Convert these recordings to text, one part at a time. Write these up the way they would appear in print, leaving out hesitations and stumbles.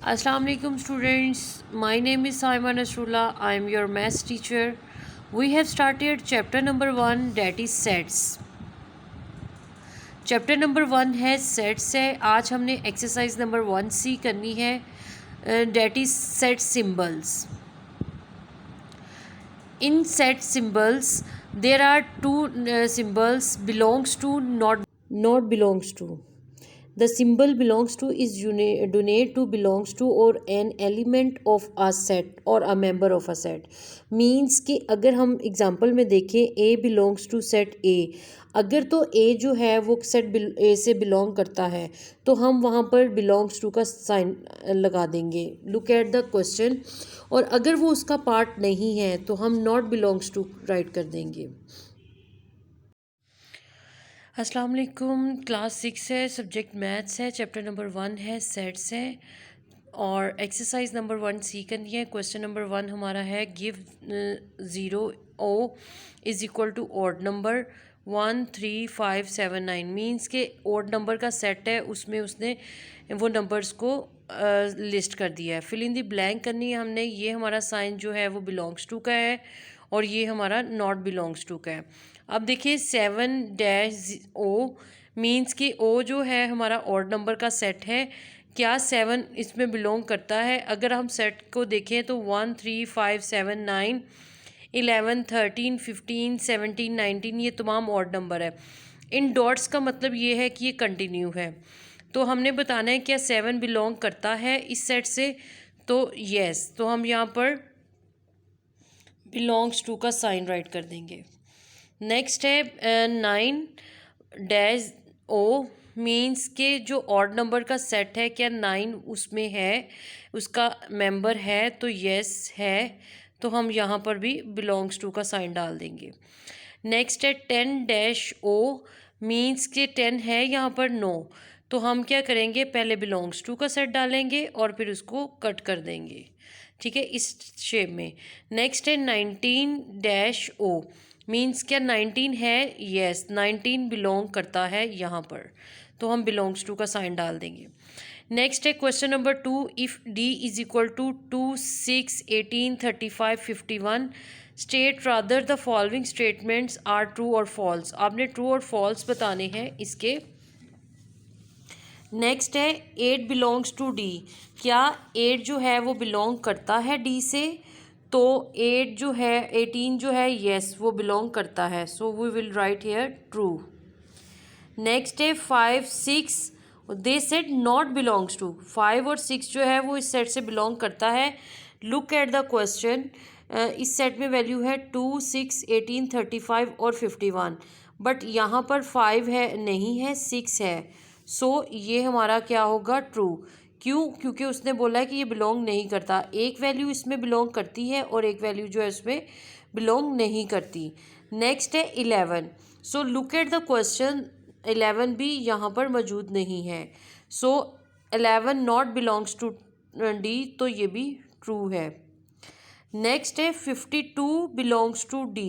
Assalamu alaikum students. My name is Saima Nasrullah. I am your maths teacher. We have started chapter number 1, that is sets. Chapter number 1 है sets है. आज हमने exercise number 1C करनी है, that is set symbols. In set symbols there are two symbols belongs to not belongs to. The symbol belongs to is donate to, belongs to or an element of a set or a member of a set. Means कि अगर हम example में देखें A belongs to set A, अगर तो A जो है वो सेट A से बिलोंग करता है तो हम वहाँ पर belongs to का साइन लगा देंगे. Look at the question. और अगर वो उसका पार्ट नहीं है तो हम not belongs to राइट कर देंगे. अस्सलाम वालेकुम. क्लास 6 है, सब्जेक्ट मैथ्स है, चैप्टर नंबर 1 है, सेट्स है और एक्सरसाइज नंबर 1C करनी है. क्वेश्चन नंबर 1 हमारा है give 0 is equal to odd number 1 3 5 7 9. Means के ऑड नंबर का सेट है, उसमें उसने वो नंबर्स को लिस्ट कर दिया है. फिल इन दी ब्लैंक करनी है हमने. ये हमारा साइन जो है वो बिलोंग्स टू का है और ये हमारा नॉट बिलोंग्स टू का है. अब देखिए 7-O मीन्स कि O जो है हमारा ऑड नंबर का सेट है. क्या 7 इसमें बिलोंग करता है? अगर हम सेट को देखें तो 1 3 5 7 9 11 13 15 17 19 ये तमाम ऑड नंबर है. इन डॉट्स का मतलब ये है कि ये कंटिन्यू है. तो हमने बताना है क्या 7 बिलोंग करता है इस सेट से. तो येस, तो हम यहाँ पर बिलोंग्स टू का साइन राइट कर देंगे. नेक्स्ट है 9-O मीन्स के जो ऑड नंबर का सेट है क्या 9 उसमें है, उसका मेंबर है. तो येस है, तो हम यहाँ पर भी बिलोंग्स टू का साइन डाल देंगे. नेक्स्ट है 10-O मीन्स के 10 है यहाँ पर नो. तो हम क्या करेंगे, पहले बिलोंग्स टू का सेट डालेंगे और फिर उसको कट कर देंगे. ठीक है, इस शेप में. नेक्स्ट है 19-O मीन्स क्या 19 है. येस, 19 बिलोंग करता है यहाँ पर, तो हम बिलोंग्स टू का साइन डाल देंगे. नेक्स्ट है question number 2. If D is equal to 2 6 18 35 51 state rather the following statements are true और फॉल्स. आपने ट्रू और फॉल्स बताने हैं इसके. नेक्स्ट है 8 बिलोंग्स टू D. क्या 8 जो है वो बिलोंग करता है D से? तो 8 जो है 18 जो है येस वो बिलोंग करता है. So we will write here true. Next है 5 6 the set not belongs to. 5 और 6 जो है वो इस सेट से बिलोंग करता है. Look at the question. इस सेट में वैल्यू है 2 6 18 35 और 51. बट यहाँ पर 5 है नहीं है, 6 है. सो ये हमारा क्या होगा, ट्रू. क्यों? क्योंकि उसने बोला है कि ये बिलोंग नहीं करता. एक वैल्यू इसमें बिलोंग करती है और एक वैल्यू जो है उसमें बिलोंग नहीं करती. नेक्स्ट है 11. So look at the question. 11 भी यहाँ पर मौजूद नहीं है. So 11 not belongs to D, तो ये भी ट्रू है. नेक्स्ट है 52 belongs to D.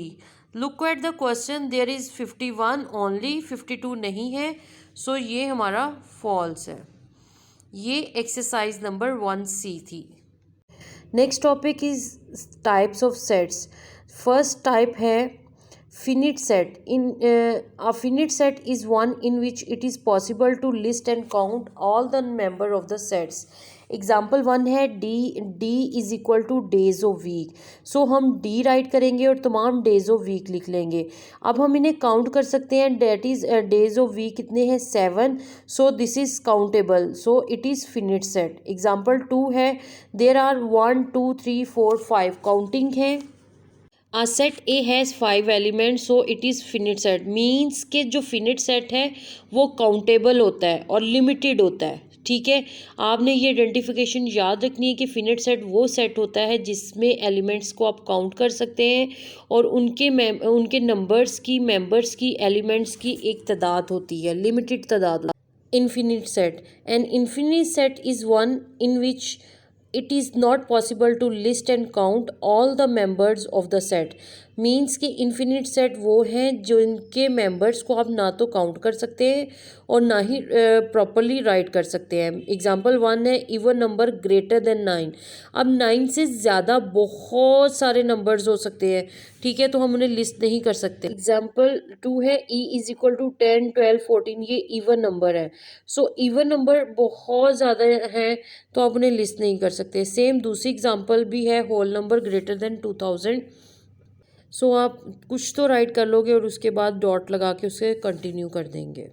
Look at the question. There is 51 only, 52 नहीं है. सो ये हमारा फॉल्स है. ये एक्सरसाइज नंबर 1C थी. Next topic is types of sets. First type है finite set. In a finite set is one in which it is possible to list and count all the member of the sets. Example 1 है D is equal to days of week. So हम D right करेंगे और तमाम days of week लिख लेंगे. अब हम इन्हें काउंट कर सकते हैं. That is days of week कितने हैं, 7. So this is countable, so it is finite set. Example 2 है देर आर 1 2 3 4 5 काउंटिंग है. A set A has 5 elements, so it is finite set. Means के जो फिनिट सेट है वो countable होता है और लिमिटेड होता है. ठीक है, आपने ये आइडेंटिफिकेशन याद रखनी है कि फिनिट सेट वो सेट होता है जिसमें एलिमेंट्स को आप काउंट कर सकते हैं और उनके नंबर्स की, मेंबर्स की, एलिमेंट्स की एक तादाद होती है, लिमिटेड तादाद. Infinite set. An infinite set is one in which it is not possible to list and count all the members of the set. Means कि इन्फिनिट सेट वो हैं जिनके मेंबर्स को आप ना तो काउंट कर सकते हैं और ना ही प्रॉपरली राइट कर सकते हैं। एग्जांपल 1 है इवन नंबर ग्रेटर देन 9। अब 9 से ज़्यादा बहुत सारे नंबर्स हो सकते हैं, ठीक है, तो हम उन्हें लिस्ट नहीं कर सकते। एग्जाम्पल 2 है ई इज इक्वल टू 10, 12, 14, ये इवन नंबर है। सो इवन नंबर बहुत ज़्यादा हैं तो आप उन्हें लिस्ट नहीं कर सकते। सेम दूसरी एग्जाम्पल भी है होल नंबर ग्रेटर देन 2000। सो आप कुछ तो राइट कर लोगे और उसके बाद डॉट लगा के उसे कंटिन्यू कर देंगे।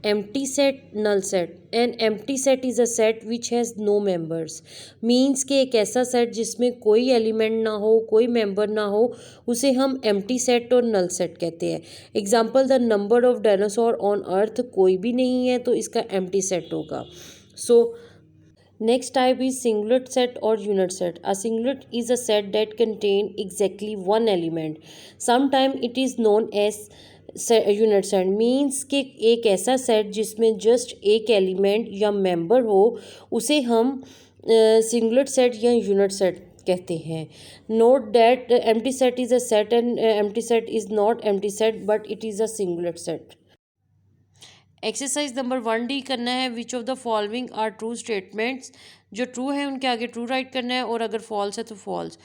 Empty set, null set. An empty set is a set which has no members. Means कि एक ऐसा सेट जिसमें कोई एलिमेंट ना हो, कोई मेंबर ना हो, उसे हम एम्प्टी सेट और नल सेट कहते हैं। Example the number of dinosaur on earth, कोई भी नहीं है तो इसका एम्प्टी सेट होगा। सो next type is singlet set or unit set. A singlet is a set that contain exactly one element. Sometimes it is known as unit set means कि एक ऐसा सेट जिसमें जस्ट एक एलिमेंट या member हो उसे हम सिंगलेट सेट या यूनिट सेट कहते हैं। Note that empty set is a set and empty set is not empty set but it is a singlet set. Exercise number 1D करना है। Which of the following are true statements, जो true है उनके आगे true right करना है और अगर फॉल्स है तो फॉल्स।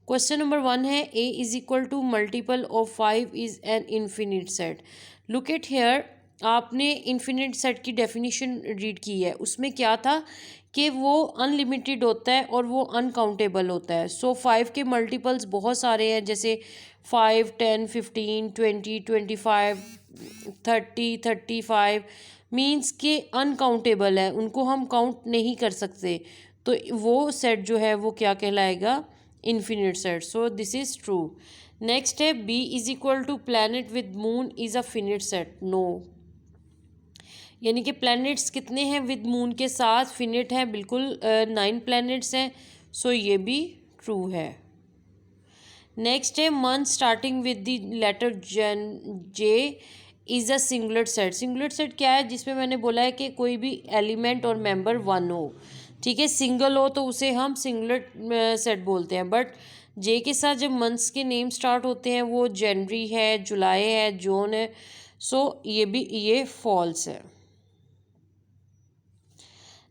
क्वेश्चन नंबर 1 है A is equal to multiple of 5 is an infinite set. Look at here, आपने इन्फिनिट सेट की डेफिनेशन रीड की है, उसमें क्या था कि वो अनलिमिटेड होता है और वो अनकाउंटेबल होता है। सो 5 के मल्टीपल्स बहुत सारे हैं, जैसे 5, 10, 15, 20, 25, 30, 35 मीन्स के अनकाउंटेबल है, उनको हम काउंट नहीं कर सकते, तो वो सेट जो है वो क्या कहलाएगा, infinite set. So this is true. Next है B is equal to planet with moon is a finite set. No, यानी कि प्लैनेट्स कितने हैं विद मून के साथ, फिनिट है, बिल्कुल 9 प्लैनेट्स हैं, सो ये भी ट्रू है। नेक्स्ट है month starting with the letter J is a singlet set. Singlet set क्या है, जिसमें मैंने बोला है कि कोई भी एलिमेंट और मेंबर 1 हो, ठीक है, सिंगल हो तो उसे हम सिंगलेट सेट बोलते हैं। बट जे के साथ जब मंथ्स के नेम स्टार्ट होते हैं, वो जनवरी है, जुलाई है, जून है, सो ये फॉल्स है।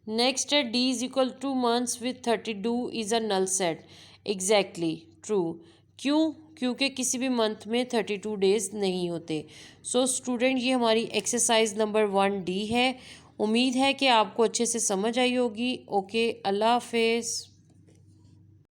नेक्स्ट है D is equal to months with 32 is a null set. Exactly true. क्यों? क्योंकि किसी भी मंथ में 32 डेज नहीं होते। सो स्टूडेंट, ये हमारी एक्सरसाइज नंबर 1D है। उम्मीद है कि आपको अच्छे से समझ आई होगी। ओके, अल्लाह हाफिज़।